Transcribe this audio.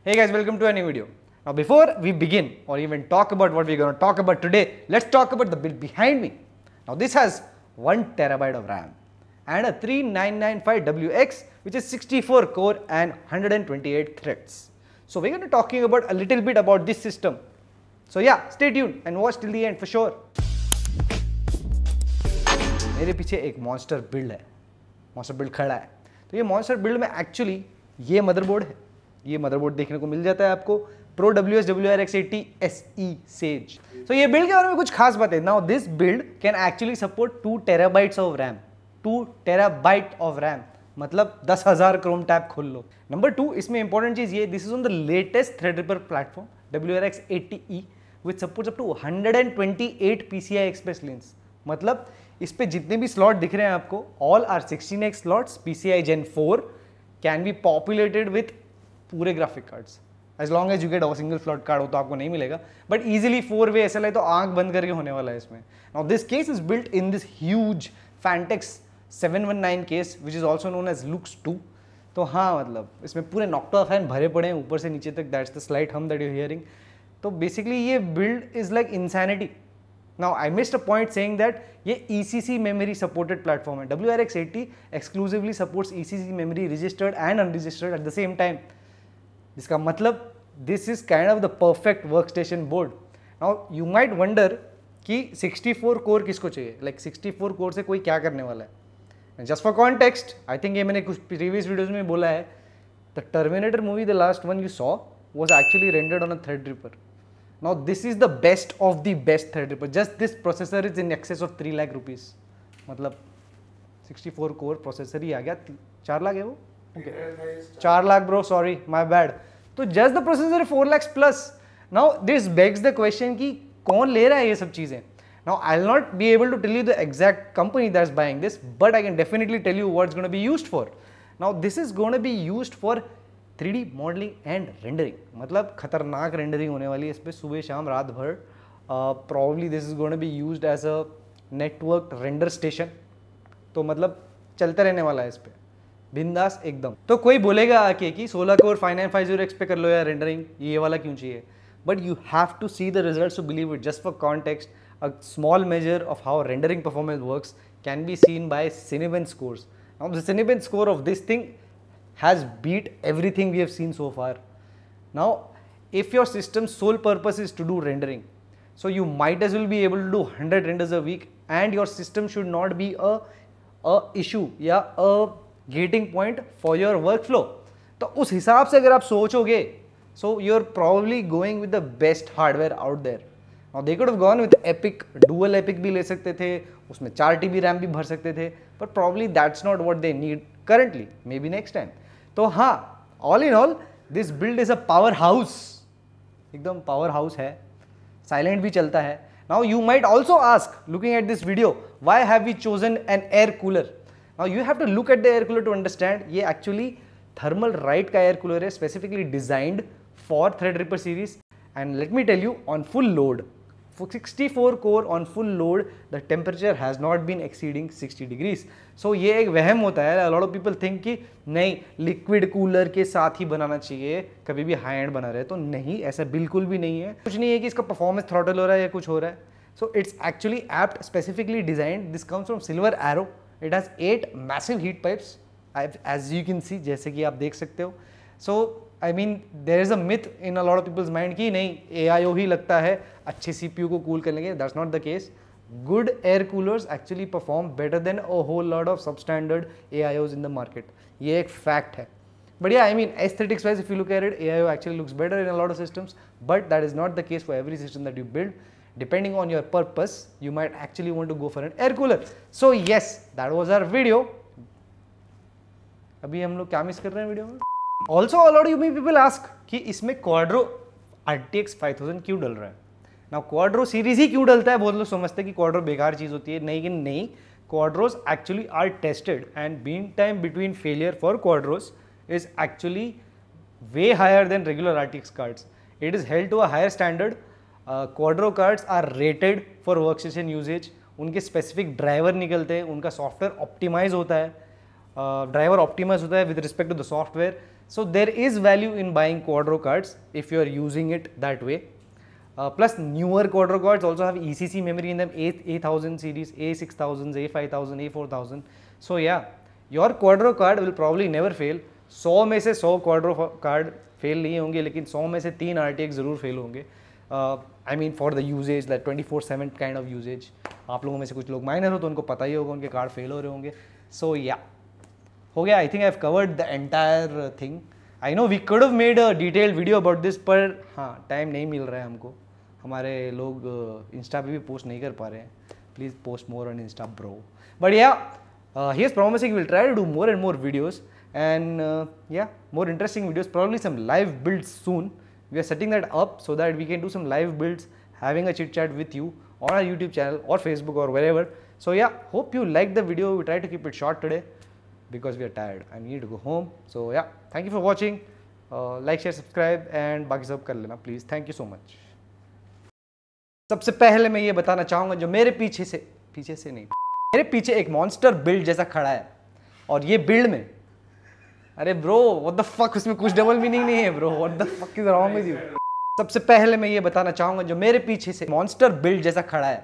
Hey guys, welcome to a new video. Now before we begin or even talk about what we're going to talk about today, let's talk about the build behind me. Now this has 1 terabyte of RAM and a 3995WX which is 64 core and 128 threads. So we're going to talking about a little bit about this system. So yeah, stay tuned and watch till the end for sure. मेरे पीछे एक monster build है, monster build खड़ा है. तो ये monster build में actually ये मदरबोर्ड है. ये मदरबोर्ड देखने को मिल जाता है आपको Pro WS WRX80 SE Sage. So ये बिल्ड के बारे में कुछ खास बात है. Now this build can actually support 2 terabytes of RAM. 2 terabyte of RAM मतलब 10,000 क्रोम टैब खोल लो. नंबर 2 इसमें इंपॉर्टेंट चीज ये, this is on the latest Threadripper platform WRX80E which supports up to 128 PCI Express lanes. मतलब इस पे जितने भी स्लॉट दिख रहे हैं आपको, all are 16x slots PCI Gen 4 can be populated with पूरे graphic cards. As long as you get a single slot card हो तो आपको नहीं मिलेगा, बट इजीली 4-वे SLI तो आंख बंद करके होने वाला है इसमें. Now this case is built in this huge Fantex 719 case which is also known as looks 2. तो हाँ, मतलब इसमें पूरे नॉक्टा फैन भरे पड़े हैं ऊपर से नीचे तक. दैट्स द स्लाइट हम दैट यू हियरिंग. तो बेसिकली ये build is like insanity. Now I missed a point saying that ये ECC memory supported platform है. WRX80 exclusively supports ECC memory registered and unregistered at the same time. जिसका मतलब this is kind of the perfect workstation board. Now you might wonder कि 64 core किसको चाहिए, like 64 core से कोई क्या करने वाला है. And just for context, I think ये मैंने कुछ previous videos में बोला है, the Terminator movie, the last one you saw was actually rendered on a Threadripper. Now this is the best of the best Threadripper. Just this processor is in excess of 3 lakh rupees. मतलब 64 core processor ही आ गया. 4 लाख है वो? Okay. 4 lakh bro, sorry, my bad. तो just the processor 4 lakhs plus. Now this begs the question कि कौन ले रहा है ये सब चीजें? Now I'll not be able to tell you the exact company that's buying this, but I can definitely tell you what it's going to be used for. Now this is going to be used for 3D modelling and rendering. मतलब खतरनाक rendering होने वाली है इस पर सुबह शाम रात भर. Probably this is going to be used as a network render station. तो मतलब चलते रहने वाला है इस पर बिंदास एकदम. तो कोई बोलेगा आके कि 16 कोर 5950X पे कर लो यार रेंडरिंग, ये वाला क्यों चाहिए? But you have to see the results to believe it. Just for context, a small measure of how rendering performance works can be seen by Cinebench scores. Now the Cinebench score of this thing has beat everything we have seen so far. Now if your system's sole purpose is to do rendering, so you might as well be able to do 100 renders a week and your system should not be a issue या a gating point for your workflow. तो उस हिसाब से अगर आप सोचोगे, so you're probably going with the best hardware out there. Now they could have gone with Epic, dual Epic भी ले सकते थे, उसमें 4 TB RAM भी भर सकते थे, but probably that's not what they need currently, maybe next time. तो हाँ, all in all this build is a power house. एकदम पावर हाउस है, साइलेंट भी चलता है. Now you might also ask, looking at this video, why have we chosen an air cooler? Now you have to look at the air cooler to understand. ये actually Thermalright का air cooler है, specifically designed for Threadripper series. And let me tell you, on full load, for 64 core on full load, the temperature has not been exceeding 60 degrees. So ये एक वहम होता है. A lot of people think कि नहीं, liquid cooler के साथ ही बनाना चाहिए, कभी भी हाई एंड बना रहे. तो नहीं, ऐसा बिल्कुल भी नहीं है. कुछ नहीं है कि इसका परफॉर्मेंस थ्रॉटल हो रहा है या कुछ हो रहा है. So it's actually apt specifically designed. This comes from Silver Arrow. It has 8 massive heat pipes, as you can see, जैसे कि आप देख सकते हो. So I mean, there is a myth in a lot of people's mind कि नहीं, AIO ही लगता है अच्छे CPU को कूल करने के. That's not the case. Good air coolers actually perform better than a whole lot of substandard AIOs in the market. ये एक fact है. But yeah, I mean, aesthetics wise, if you look at it, AIO actually looks better in a lot of systems, but that is not the case for every system that you build. Depending on your purpose, you might actually want to go for an air cooler. So yes, that was our video. अभी हम लोग क्या miss कर रहे हैं video में? Also, a lot of you people ask कि इसमें Quadro RTX 5000 क्यों डल रहा है. Now Quadro सीरीज ही क्यों डलता है? बहुत लोग समझते हैं कि Quadro बेकार चीज़ होती है. नहीं कि नहीं, Quadros actually are tested and mean time between failure for Quadros is actually way higher than regular RTX cards. It is held to a higher standard. Quadro cards are rated for workstation usage. उनके specific driver निकलते हैं, उनका software optimize होता है, driver optimize होता है with respect to the software. So there is value in buying quadro cards if you are using it that way. Plus newer quadro cards also have ECC memory in them, A1000 series, A6000, A5000, A4000. So yeah, your quadro card will probably never fail. 100 में से 100 quadro card fail नहीं होंगे, लेकिन 100 में से 3 RTX ज़रूर fail होंगे. I mean for the usage, like 24/7 kind of usage. आप लोगों में से कुछ लोग माइनर हो तो उनको पता ही होगा उनके कार्ड फेल हो रहे होंगे. So yeah, हो गया. I think I've covered the entire thing. I know we could have made a detailed video about this, पर हाँ टाइम नहीं मिल रहा है हमको. हमारे लोग इंस्टा पे भी पोस्ट नहीं कर पा रहे हैं. Please post more on Insta, bro. But yeah, here's promising we'll try to do more and more videos, and yeah, more interesting videos. Probably some live builds soon. We are setting that up so that we can do some live builds, having a chit chat with you on our YouTube channel or Facebook or wherever. So yeah, hope you liked the video. We try to keep it short today because we are tired and we need to go home. So yeah, thank you for watching. Like, share, subscribe and बाकी सब कर लेना please. Thank you so much. सबसे पहले मैं ये बताना चाहूँगा, जो मेरे पीछे से नहीं, मेरे पीछे एक मॉन्स्टर बिल्ड जैसा खड़ा है, और ये बिल्ड में, अरे ब्रो व्हाट द फक, उसमें कुछ डबल मीनिंग नहीं है bro, what the fuck is wrong with you. सबसे पहले मैं ये बताना चाहूँगा, जो मेरे पीछे से मॉन्स्टर बिल्ड जैसा खड़ा है,